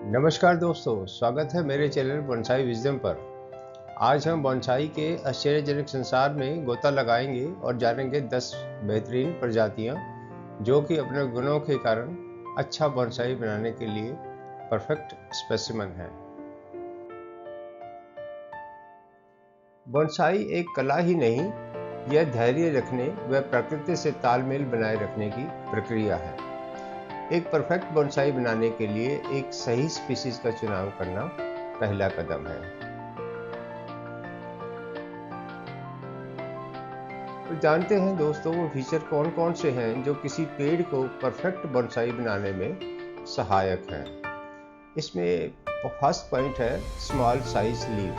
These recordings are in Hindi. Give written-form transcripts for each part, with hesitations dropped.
नमस्कार दोस्तों, स्वागत है मेरे चैनल बोनसाई विजडम पर। आज हम बोनसाई के आश्चर्यजनक संसार में गोता लगाएंगे और जानेंगे 10 बेहतरीन प्रजातियां जो कि अपने गुणों के कारण अच्छा बोनसाई बनाने के लिए परफेक्ट स्पेसिमेन है। बोनसाई एक कला ही नहीं, यह धैर्य रखने व प्रकृति से तालमेल बनाए रखने की प्रक्रिया है। एक परफेक्ट बोनसाई बनाने के लिए एक सही स्पीशीज का चुनाव करना पहला कदम है। तो जानते हैं दोस्तों, वो फीचर कौन कौन से हैं जो किसी पेड़ को परफेक्ट बोनसाई बनाने में सहायक हैं। इसमें फर्स्ट पॉइंट है स्मॉल साइज लीफ।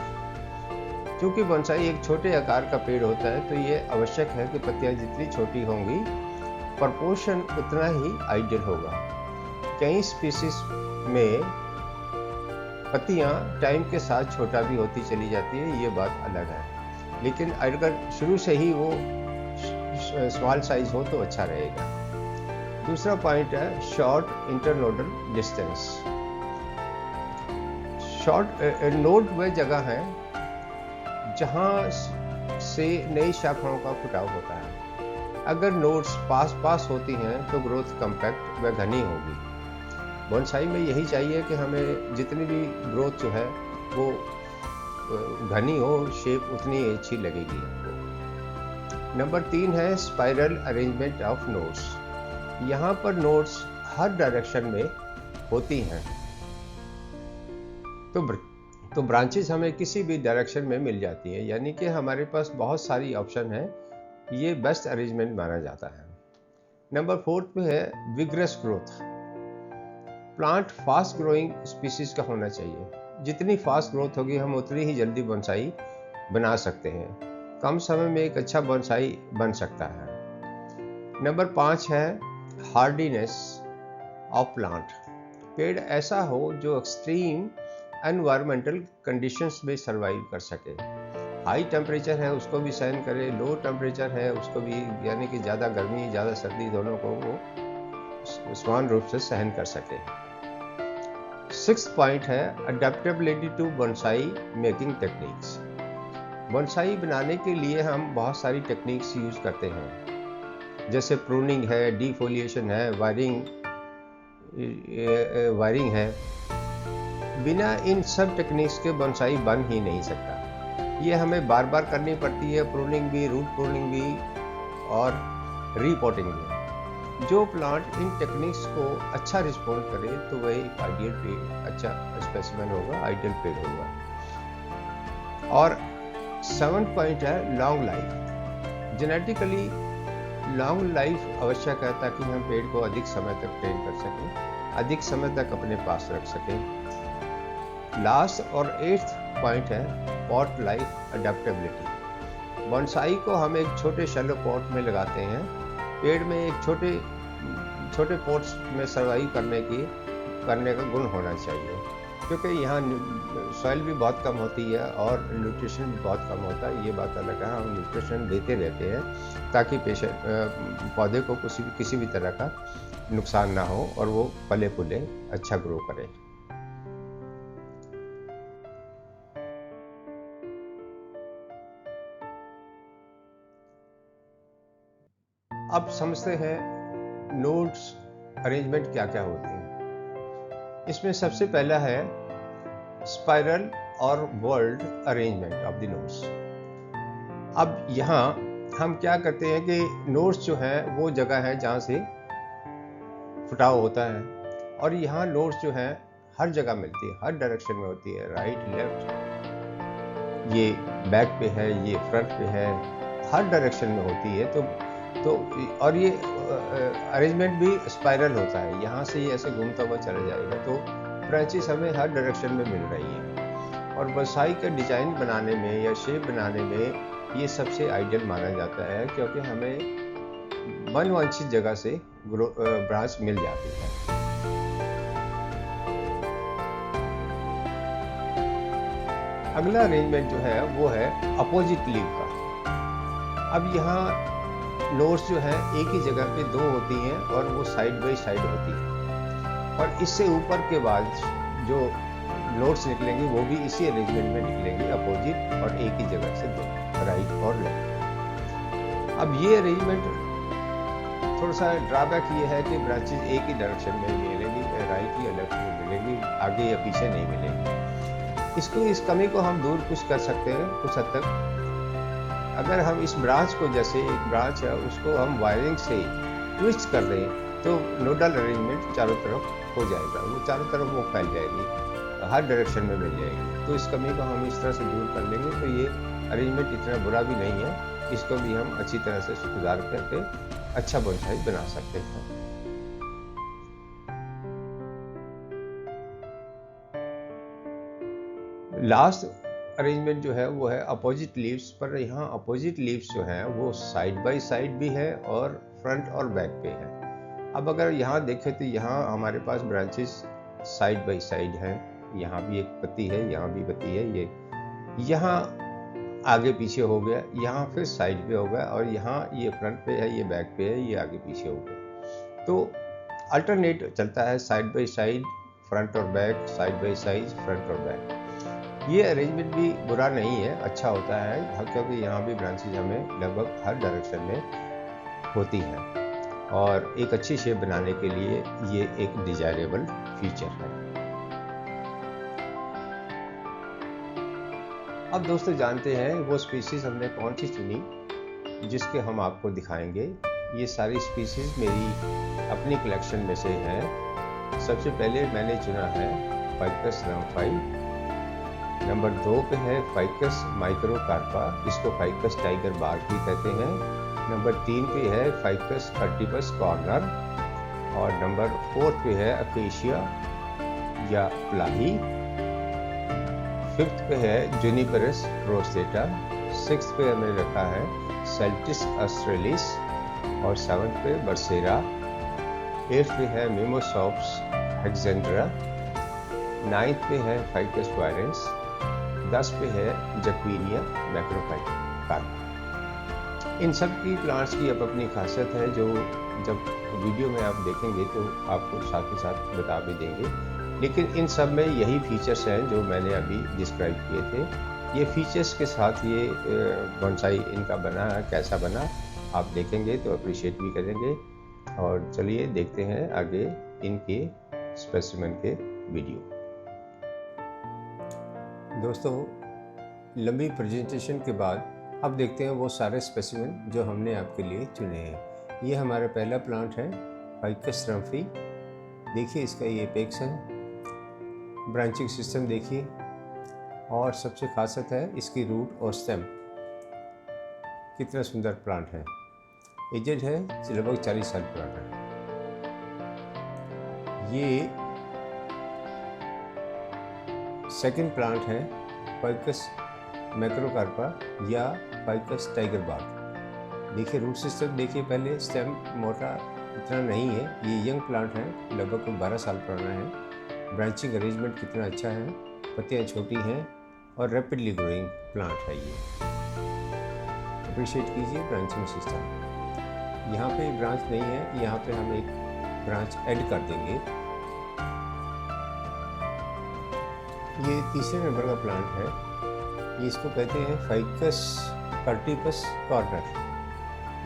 क्योंकि बोनसाई एक छोटे आकार का पेड़ होता है, तो ये आवश्यक है कि पत्तियां जितनी छोटी होंगी प्रपोर्शन उतना ही आइडियल होगा। कई स्पीशीज में पत्तियां टाइम के साथ छोटा भी होती चली जाती है, ये बात अलग है, लेकिन अगर शुरू से ही वो स्मॉल साइज हो तो अच्छा रहेगा। दूसरा पॉइंट है short internodal distance. Short node वह जगह है जहां से नई शाखाओं का फुटाव होता है। अगर नोड्स पास होती हैं तो ग्रोथ कम्पैक्ट व घनी होगी। बोनसाई में यही चाहिए कि हमें जितनी भी ग्रोथ जो है वो घनी हो, शेप उतनी अच्छी लगेगी आपको। नंबर 3 है स्पाइरल अरेंजमेंट ऑफ नोड्स। यहाँ पर नोड्स हर डायरेक्शन में होती हैं, तो ब्रांचेस हमें किसी भी डायरेक्शन में मिल जाती है, यानी कि हमारे पास बहुत सारी ऑप्शन है। ये बेस्ट अरेंजमेंट माना जाता है। नंबर 4 पे है vigorous growth. Plant fast growing species का होना चाहिए। जितनी फास्ट ग्रोथ होगी हम उतनी ही जल्दी बोनसाई बना सकते हैं। कम समय में एक अच्छा बोनसाई बन सकता है। नंबर 5 है हार्डीनेस ऑफ प्लांट। पेड़ ऐसा हो जो एक्सट्रीम एनवायरमेंटल कंडीशंस में सर्वाइव कर सके। हाई टेम्परेचर है उसको भी सहन करे, लो टेम्परेचर है उसको भी, यानी कि ज़्यादा गर्मी ज़्यादा सर्दी दोनों को वो समान रूप से सहन कर सके। 6th पॉइंट है adaptability to bonsai making techniques. Bonsai बनाने के लिए हम बहुत सारी टेक्निक्स यूज करते हैं, जैसे प्रूनिंग है, डिफोलिएशन है, वायरिंग है। बिना इन सब टेक्निक्स के बोनसाई बन ही नहीं सकता। ये हमें बार बार करनी पड़ती है, प्रूनिंग भी, रूट प्रूनिंग भी और रीपोर्टिंग भी। जो प्लांट इन टेक्निक्स को अच्छा रिस्पॉन्ड करे तो वह एक आइडियल पेड़, अच्छा स्पेसिमेन होगा, आइडियल पेड़ होगा। और 7th पॉइंट है long life. Genetically long life आवश्यक है ताकि हम पेड़ को अधिक समय तक ट्रेन कर सकें, अधिक समय तक अपने पास रख सकें। लास्ट और 8th पॉइंट है पॉट लाइफ अडेप्टेबिलिटी। बोनसाई को हम एक छोटे शैलो पॉट में लगाते हैं। पेड़ में एक छोटे पॉट्स में सर्वाइव करने का गुण होना चाहिए, क्योंकि यहाँ सॉइल भी बहुत कम होती है और न्यूट्रिशन भी बहुत कम होता है। ये बात अलग है, हम न्यूट्रिशन देते रहते हैं ताकि पौधे को किसी भी तरह का नुकसान ना हो और वो फले फूले अच्छा ग्रो करे। अब समझते हैं नोड्स अरेंजमेंट क्या क्या होते हैं। इसमें सबसे पहला है स्पाइरल और world arrangement of the nodes. अब यहाँ हम क्या करते हैं कि नोड्स जो है वो जगह है जहाँ से फुटाव होता है, और यहाँ नोड्स जो है हर जगह मिलती है, हर डायरेक्शन में होती है, राइट लेफ्ट, ये बैक पे है, ये फ्रंट पे है, हर डायरेक्शन में होती है। तो और ये अरेंजमेंट भी स्पाइरल होता है, यहाँ से ये ऐसे घूमता हुआ चला जाएगा, तो ब्रांचेस हमें हर डायरेक्शन में मिल रही हैं। और बोनसाई का डिजाइन बनाने में या शेप बनाने में ये सबसे आइडियल माना जाता है, क्योंकि हमें मनवांछित जगह से ब्रांच मिल जाती है। अगला अरेंजमेंट जो है वो है अपोजिट लीव का। अब यहाँ नोड्स जो है एक ही जगह पे 2 होती हैं और वो साइड बाई साइड होती हैं, और इससे ऊपर के बाद जो नोट्स निकलेंगे वो भी इसी अरेंजमेंट में निकलेंगे, अपोजिट और एक ही जगह से दो, राइट और लेफ्ट। अब ये अरेंजमेंट थोड़ा सा ड्रॉबैक ये है कि ब्रांचेज एक ही डायरेक्शन में मिलेंगी, राइट या लेफ्ट में मिलेंगी, आगे या पीछे नहीं मिलेंगी। इस कमी को हम दूर कुछ कर सकते हैं कुछ हद तक। अगर हम इस ब्रांच को, जैसे एक ब्रांच है उसको हम वायरिंग से ट्विस्ट कर दें तो नोडल अरेंजमेंट चारों तरफ हो जाएगा, वो चारों तरफ वो फैल जाएगी, हर डायरेक्शन में मिल जाएगी। तो इस कमी को हम इस तरह से दूर कर लेंगे तो ये अरेंजमेंट इतना बुरा भी नहीं है, इसको भी हम अच्छी तरह से सुधार करके अच्छा बोनसाई बना सकते हैं। लास्ट अरेंजमेंट जो है वो है अपोजिट लीव्स, पर यहाँ अपोजिट लीव्स जो है वो साइड बाय साइड भी है और फ्रंट और बैक पे है। अब अगर यहाँ देखें तो यहाँ हमारे पास ब्रांचेस साइड बाय साइड हैं, यहाँ भी एक पत्ती है, यहाँ भी पत्ती है, ये यहाँ आगे पीछे हो गया, यहाँ फिर साइड पे हो गया, और यहाँ ये फ्रंट पे है, ये बैक पे है, ये आगे पीछे हो गया। तो अल्टरनेट चलता है, साइड बाय साइड, फ्रंट और back, side by side, front और बैक। ये अरेंजमेंट भी बुरा नहीं है, अच्छा होता है, क्योंकि यहाँ भी ब्रांचेज हमें लगभग हर डायरेक्शन में होती हैं और एक अच्छी शेप बनाने के लिए ये एक डिजायरेबल फीचर है। अब दोस्तों जानते हैं वो स्पीसीज हमने कौन सी चुनी जिसके हम आपको दिखाएंगे। ये सारी स्पीसीज मेरी अपनी कलेक्शन में से हैं। सबसे पहले मैंने चुना है फाइकस रामफाई, नंबर 2 पे है फाइकस माइक्रोकार्पा, इसको फाइकस टाइगर बार्क भी कहते हैं। नंबर 3 पे है फाइकस अर्टिपस कॉर्नर, और नंबर 4 पे है अकेशिया या प्लाही। 5th पे है जुनिपेरस रोसेटा, 6th पे हमने रखा है सेल्टिस ऑस्ट्रेलिस, और 7th पे बरसेरा, 8th पे है मिमोसॉप्स हेक्सेंड्रा, 9th पे है फाइकस वायरेंस, 10 पे है जक्वीनिया मैक्रोकार्पा। इन सब की प्लांट्स की अब अपनी खासियत है, जो जब वीडियो में आप देखेंगे तो आपको साथ ही साथ बता भी देंगे, लेकिन इन सब में यही फीचर्स हैं जो मैंने अभी डिस्क्राइब किए थे। ये फीचर्स के साथ ये बोनसाई इनका बना है, कैसा बना आप देखेंगे तो अप्रिशिएट भी करेंगे। और चलिए देखते हैं आगे इनके स्पेसिमेन के वीडियो। दोस्तों लंबी प्रेजेंटेशन के बाद अब देखते हैं वो सारे स्पेसिमेन जो हमने आपके लिए चुने हैं। ये हमारा पहला प्लांट है फाइकस रम्फी। देखिए इसका ये एपेक्स है, ब्रांचिंग सिस्टम देखिए, और सबसे खासियत है इसकी रूट और स्टेम। कितना सुंदर प्लांट है, एजेड है, लगभग 40 साल पुराना है। ये सेकंड प्लांट है फाइकस मैक्रोकार्पा या फाइकस टाइगर बार्क। देखिए रूट सिस्टम देखिए, पहले स्टेम मोटा इतना नहीं है, ये यंग प्लांट है, लगभग 12 साल पुराना है। ब्रांचिंग अरेंजमेंट कितना अच्छा है, पत्तियाँ छोटी हैं और रैपिडली ग्रोइंग प्लांट है ये। अप्रिशिएट कीजिए ब्रांचिंग सिस्टम। यहाँ पे ब्रांच नहीं है, यहाँ पे हम एक ब्रांच ऐड कर देंगे। ये तीसरे नंबर का प्लांट है, ये इसको कहते हैं फाइकस अर्टिपस कॉर्नर।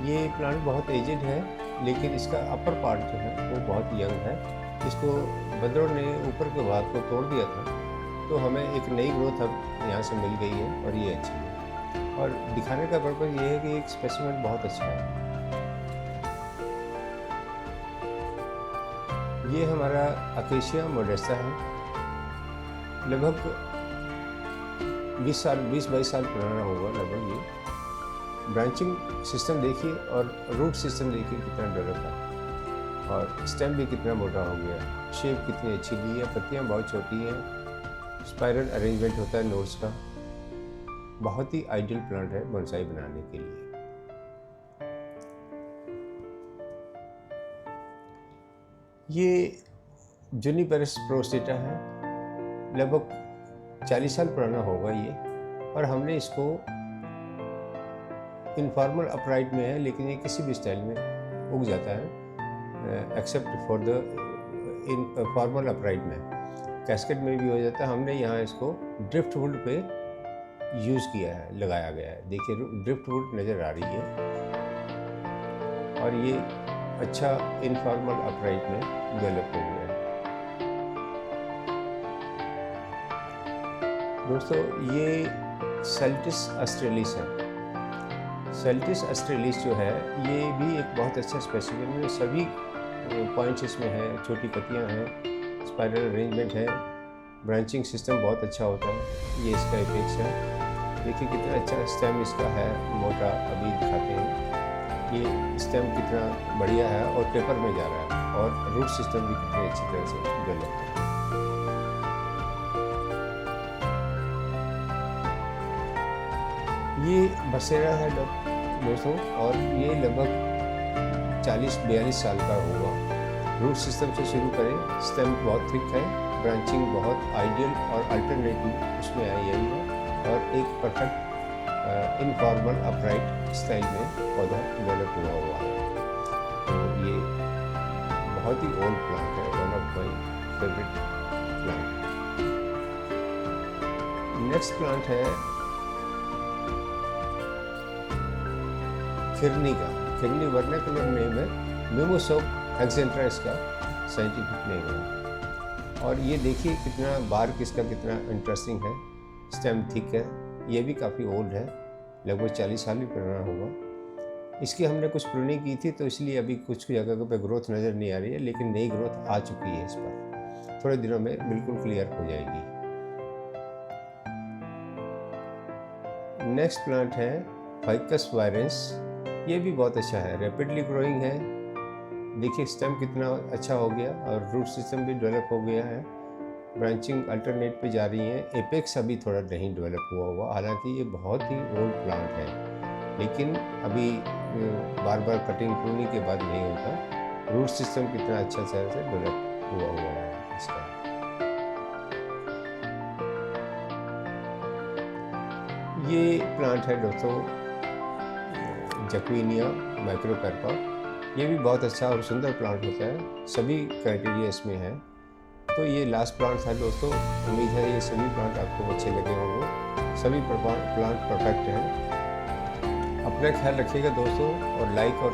ये प्लांट बहुत एजेड है, लेकिन इसका अपर पार्ट जो है वो बहुत यंग है। इसको बंदरों ने ऊपर के भाग को तोड़ दिया था, तो हमें एक नई ग्रोथ अब यहाँ से मिल गई है और ये अच्छी है। और दिखाने का पर्पज़ ये है कि एक स्पेसिमेन बहुत अच्छा है। ये हमारा अकेशिया मोडेस्टा है, लगभग 20-22 साल पुराना होगा लगभग। ये ब्रांचिंग सिस्टम देखिए और रूट सिस्टम देखिए कितना डेवलप है, और स्टेम भी कितना मोटा हो गया, शेप कितनी अच्छी दी है, पत्तियाँ बहुत छोटी हैं, स्पाइरल अरेंजमेंट होता है नोड्स का। बहुत ही आइडियल प्लांट है बोनसाई बनाने के लिए। ये जुनिपेरस रोसेटा है, लगभग 40 साल पुराना होगा ये, और हमने इसको इनफॉर्मल अपराइट में है, लेकिन ये किसी भी स्टाइल में उग जाता है, except for the in formal upright में। कैस्केड में भी हो जाता है। हमने यहाँ इसको ड्रिफ्ट वुड पे यूज़ किया है, लगाया गया है। देखिए ड्रिफ्ट वुड नज़र आ रही है और ये अच्छा इनफॉर्मल अपराइट में डेवलप हो गया है। दोस्तों ये सेल्टिस ऑस्ट्रेलिस है। सेल्टिस ऑस्ट्रेलिस जो है ये भी एक बहुत अच्छा स्पेसिफिक है। सभी पॉइंट्स इसमें है, छोटी पत्तियां हैं, स्पाइरल अरेंजमेंट है, ब्रांचिंग सिस्टम बहुत अच्छा होता है। ये इसका एपेक्स है। देखिए कितना अच्छा स्टेम इसका है, मोटा अभी दिखाते हैं। ये स्टेम कितना बढ़िया है और टेपर में जा रहा है और रूट सिस्टम भी कितने अच्छी तरह से डेवलप है। ये बसेरा है दोस्तों और ये लगभग 40-42 साल का होगा। रूट सिस्टम से शुरू करें, स्टेम बहुत थिक है, ब्रांचिंग बहुत आइडियल और अल्टरनेटिव उसमें आई है और एक परफेक्ट इनफॉर्मल अपराइट स्टाइल में पौधा डेवलप हुआ है। तो ये बहुत ही ओल्ड प्लांट है, one of my favourite plant. Next plant है फिरनी का। फिरनी वर्नाकुलर नेम है, मिमोसोप हेक्सेंट्रा इसका साइंटिफिक नेम है। और ये देखिए कितना बार्क इसका कितना इंटरेस्टिंग है, स्टेम थिक है, ये भी काफ़ी ओल्ड है, लगभग 40 साल भी पुराना होगा। इसकी हमने कुछ प्रूनिंग की थी तो इसलिए अभी कुछ जगह पे ग्रोथ नज़र नहीं आ रही है, लेकिन नई ग्रोथ आ चुकी है इस पर। थोड़े दिनों में बिल्कुल क्लियर हो जाएगी। नेक्स्ट प्लांट है फाइकस वायरेंस। ये भी बहुत अच्छा है, रैपिडली ग्रोइंग है। देखिए स्टेम कितना अच्छा हो गया और रूट सिस्टम भी डेवलप हो गया है, ब्रांचिंग अल्टरनेट पे जा रही है। एपेक्स अभी थोड़ा नहीं डेवलप हुआ, हालांकि ये बहुत ही ओल्ड प्लांट है, लेकिन अभी बार बार कटिंग प्रूनिंग के बाद नहीं होता। रूट सिस्टम कितना अच्छा तरह से डेवलप हुआ है इसका। ये प्लांट है दोस्तों जक्विनिया माइक्रोकार्पा। ये भी बहुत अच्छा और सुंदर प्लांट होता है, सभी क्राइटेरिया इसमें है। तो ये लास्ट प्लांट था दोस्तों। उम्मीद है ये सभी प्लांट आपको अच्छे लगे होंगे। सभी प्लांट परफेक्ट हैं। अपना ख्याल रखिएगा दोस्तों और लाइक और